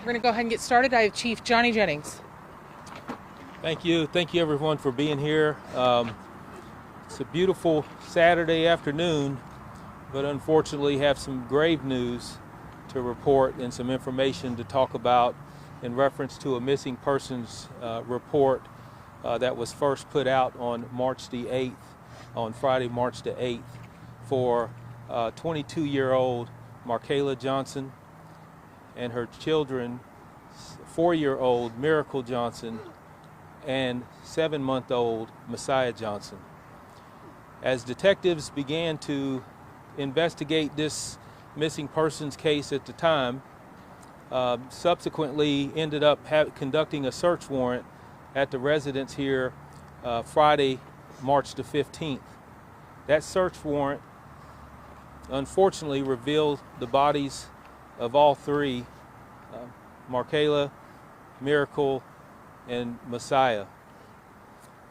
We're going to go ahead and get started. I have Chief Johnny Jennings. Thank you everyone for being here. It's a beautiful Saturday afternoon, but unfortunately have some grave news to report and some information to talk about in reference to a missing persons report that was first put out on March the 8th, on Friday, March the 8th, for 22-year-old Markayla Johnson and her children, 4-year-old Miracle Johnson and 7-month-old Messiah Johnson. As detectives began to investigate this missing persons case at the time, subsequently ended up conducting a search warrant at the residence here Friday, March the 15th. That search warrant unfortunately revealed the bodies of all three, Markayla, Miracle, and Messiah.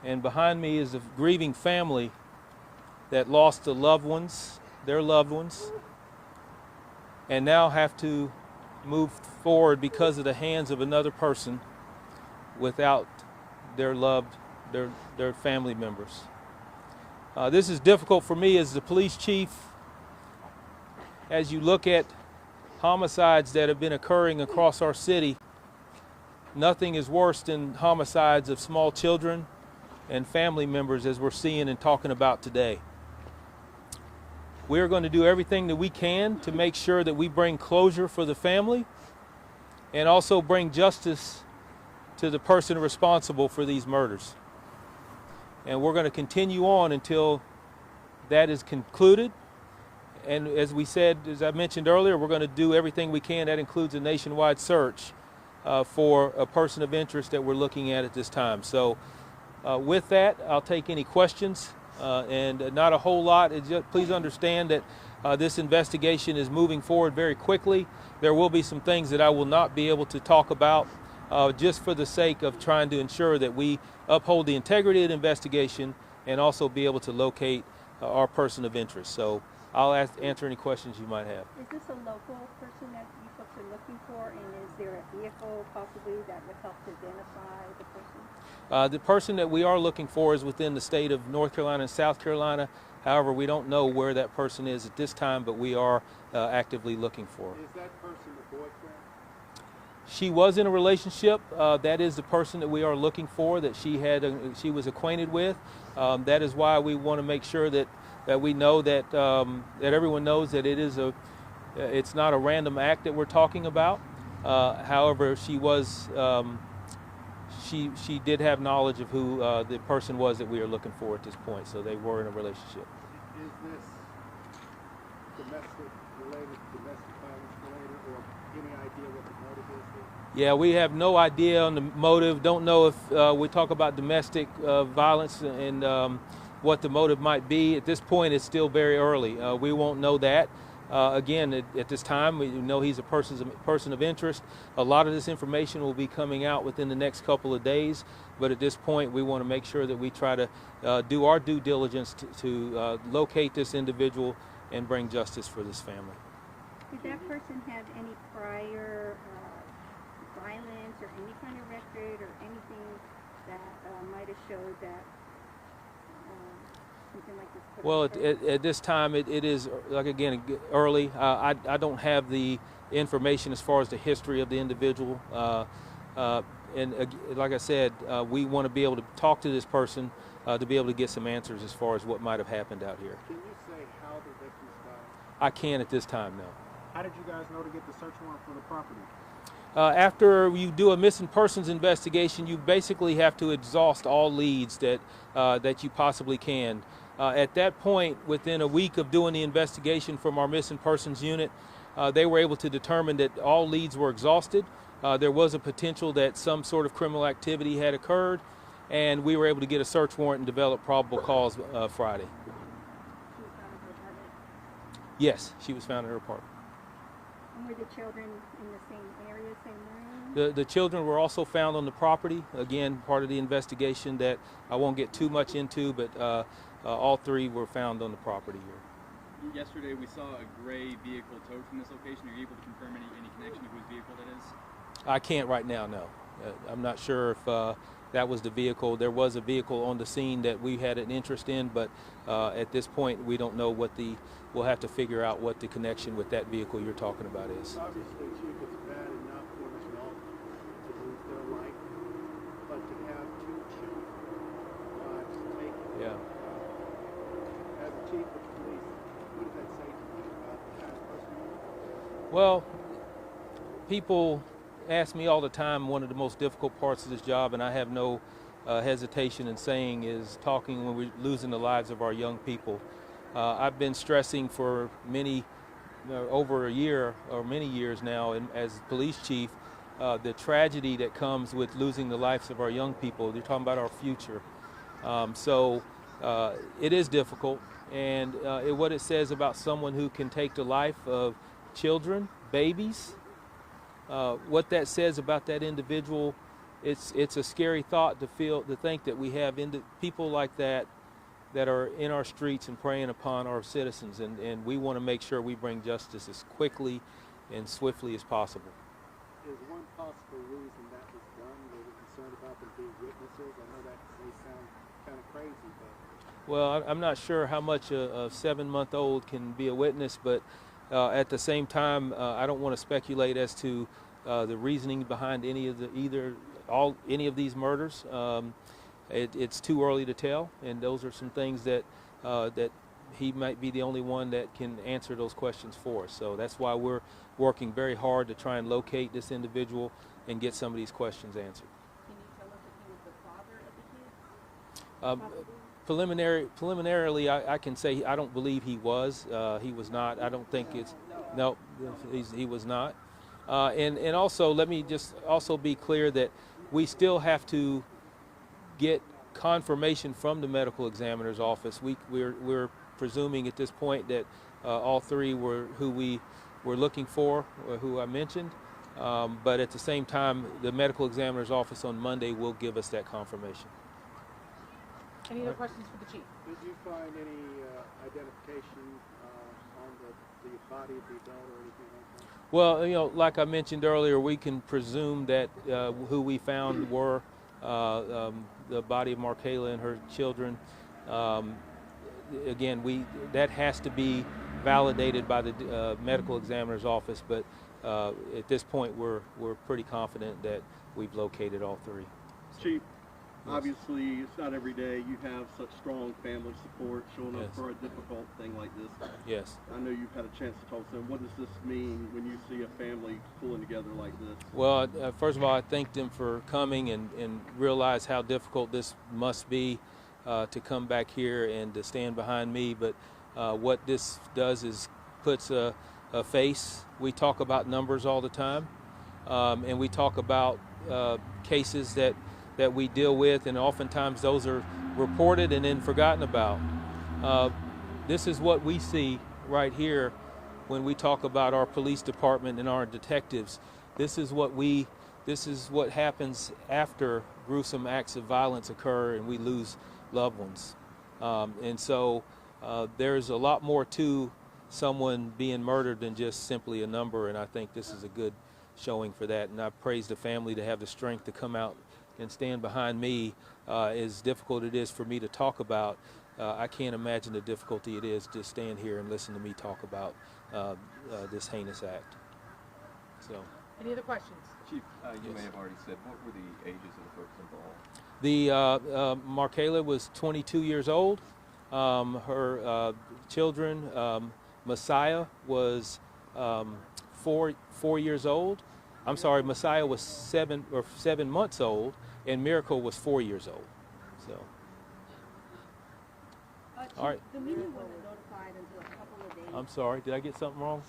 And behind me is a grieving family that lost their loved ones, and now have to move forward because of the hands of another person without their family members. This is difficult for me as the police chief. As you look at homicides that have been occurring across our city, nothing is worse than homicides of small children and family members, as we're seeing and talking about today. We're going to do everything that we can to make sure that we bring closure for the family and also bring justice to the person responsible for these murders. And we're going to continue on until that is concluded. And as we said, as I mentioned earlier, we're going to do everything we can. That includes a nationwide search for a person of interest that we're looking at this time. So with that, I'll take any questions, and not a whole lot. Please understand that this investigation is moving forward very quickly. There will be some things that I will not be able to talk about just for the sake of trying to ensure that we uphold the integrity of the investigation and also be able to locate our person of interest. So I'll answer any questions you might have. Is this a local person that you folks are looking for, and is there a vehicle possibly that would help to identify the person? The person that we are looking for is within the state of North Carolina and South Carolina. However, we don't know where that person is at this time, but we are actively looking for her. Is that person a boyfriend? She was in a relationship. That is the person that we are looking for, that she was acquainted with. That is why we want to make sure that we know that that everyone knows that it's not a random act that we're talking about. However, she was she did have knowledge of who the person was that we are looking for at this point. So they were in a relationship. Is this domestic violence related, or any idea what the motive is here? Yeah, we have no idea on the motive. Don't know if we talk about domestic violence and what the motive might be. At this point, it's still very early. We won't know that. Again, at this time, we know he's a person of interest. A lot of this information will be coming out within the next couple of days, but at this point, we want to make sure that we try to do our due diligence to locate this individual and bring justice for this family. Did that person have any prior violence or any kind of record or anything that might have showed that something like this could Well, occur? at this time, it is, like, again, early. I don't have the information as far as the history of the individual. And like I said, we want to be able to talk to this person to be able to get some answers as far as what might have happened out here. Can you say how the victims died? I can't at this time, no. How did you guys know to get the search warrant for the property? After you do a missing persons investigation, you basically have to exhaust all leads that you possibly can. At that point, within a week of doing the investigation from our missing persons unit, they were able to determine that all leads were exhausted. There was a potential that some sort of criminal activity had occurred, and we were able to get a search warrant and develop probable cause Friday. She was found in her apartment? Yes, she was found in her apartment. And were the children in the same area, same room? The children were also found on the property. Again, part of the investigation that I won't get too much into, but all three were found on the property here. Yesterday we saw a gray vehicle towed from this location. Are you able to confirm any connection to whose vehicle that is? I can't right now, no. I'm not sure if that was the vehicle. There was a vehicle on the scene that we had an interest in, but at this point we don't know we'll have to figure out what the connection with that vehicle you're talking about is. Obviously, Chief, it's bad enough for an adult to lose their life, but to have two children lives taken. Yeah. As a chief of police, what does that say to you about the kind of person you are? Well, people ask me all the time, one of the most difficult parts of this job, and I have no hesitation in saying, is talking when we're losing the lives of our young people. I've been stressing for over a year or many years now, and as police chief, the tragedy that comes with losing the lives of our young people. They're talking about our future. So it is difficult, and what it says about someone who can take the life of children, babies, what that says about that individual, it's a scary thought to think that we have people like that are in our streets and preying upon our citizens, and we want to make sure we bring justice as quickly and swiftly as possible. Is one possible reason that was done? They were concerned about them being witnesses? I know that may sound kind of crazy, but... Well, I'm not sure how much a 7-month-old can be a witness, but at the same time, I don't want to speculate as to the reasoning behind any of these murders. It's too early to tell, and those are some things that he might be the only one that can answer those questions for us. So that's why we're working very hard to try and locate this individual and get some of these questions answered. Can you tell us if he was the father of the kids? Preliminarily, I can say I don't believe he was. He was not. I don't think he was not. And also, let me just also be clear that we still have to get confirmation from the medical examiner's office. We're presuming at this point that all three were who we were looking for, or who I mentioned. But at the same time, the medical examiner's office on Monday will give us that confirmation. Any other questions for the chief? Did you find any identification on the body of the adult or anything like that? Well, like I mentioned earlier, we can presume that who we found were the body of Markayla and her children. Again, that has to be validated by the medical examiner's office, but at this point, we're pretty confident that we've located all three. Chief, Yes. obviously it's not every day you have such strong family support showing up Yes. for a difficult thing like this. Yes. I know you've had a chance to talk to them. What does this mean when you see a family pulling together like this? Well, first of all, I thank them for coming and realize how difficult this must be to come back here and to stand behind me. But what this does is puts a face. We talk about numbers all the time, and we talk about cases that we deal with, and oftentimes those are reported and then forgotten about. This is what we see right here when we talk about our police department and our detectives. This is what happens after gruesome acts of violence occur and we lose loved ones. And so there's a lot more to someone being murdered than just simply a number, and I think this is a good showing for that. And I praise the family to have the strength to come out and stand behind me. As difficult it is for me to talk about, I can't imagine the difficulty it is to stand here and listen to me talk about this heinous act. So, Any other questions? Chief, you Yes. may have already said, what were the ages of the folks involved? the Markayla was 22 years old. Her children, Messiah was 4 years old. I'm sorry, Messiah was 7 months old, and Miracle was 4 years old. So, all right. The media wasn't notified until a couple of days. I'm sorry, did I get something wrong?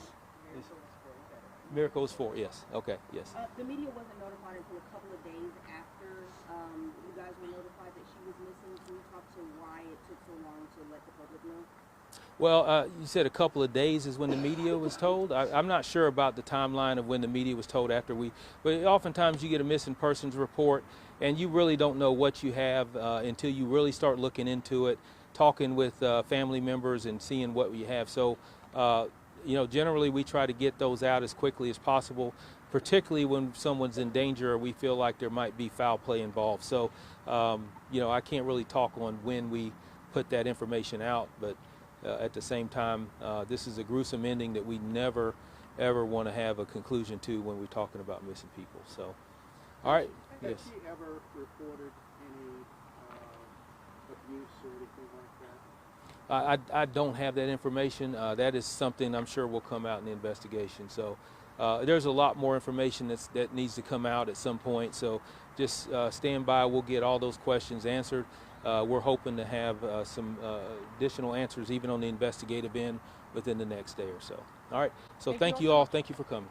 Miracle was 4. Yes. Okay. Yes. The media wasn't notified until a couple of days after you guys were notified that she was missing. Can you talk to why it took so long to let the public know? Well, you said a couple of days is when the media was told. I'm not sure about the timeline of when the media was told after but oftentimes you get a missing persons report and you really don't know what you have until you really start looking into it, talking with family members and seeing what you have. So, generally we try to get those out as quickly as possible particularly when someone's in danger or we feel like there might be foul play involved. So, you know, I can't really talk on when we put that information out, but at the same time, this is a gruesome ending that we never, ever want to have a conclusion to when we're talking about missing people. So, all right. Has Yes. she ever reported any abuse or anything like that? I don't have that information. That is something I'm sure will come out in the investigation. So there's a lot more information that needs to come out at some point. So just stand by. We'll get all those questions answered. We're hoping to have some additional answers even on the investigative end within the next day or so. All right. So thank you all. Thank you for coming.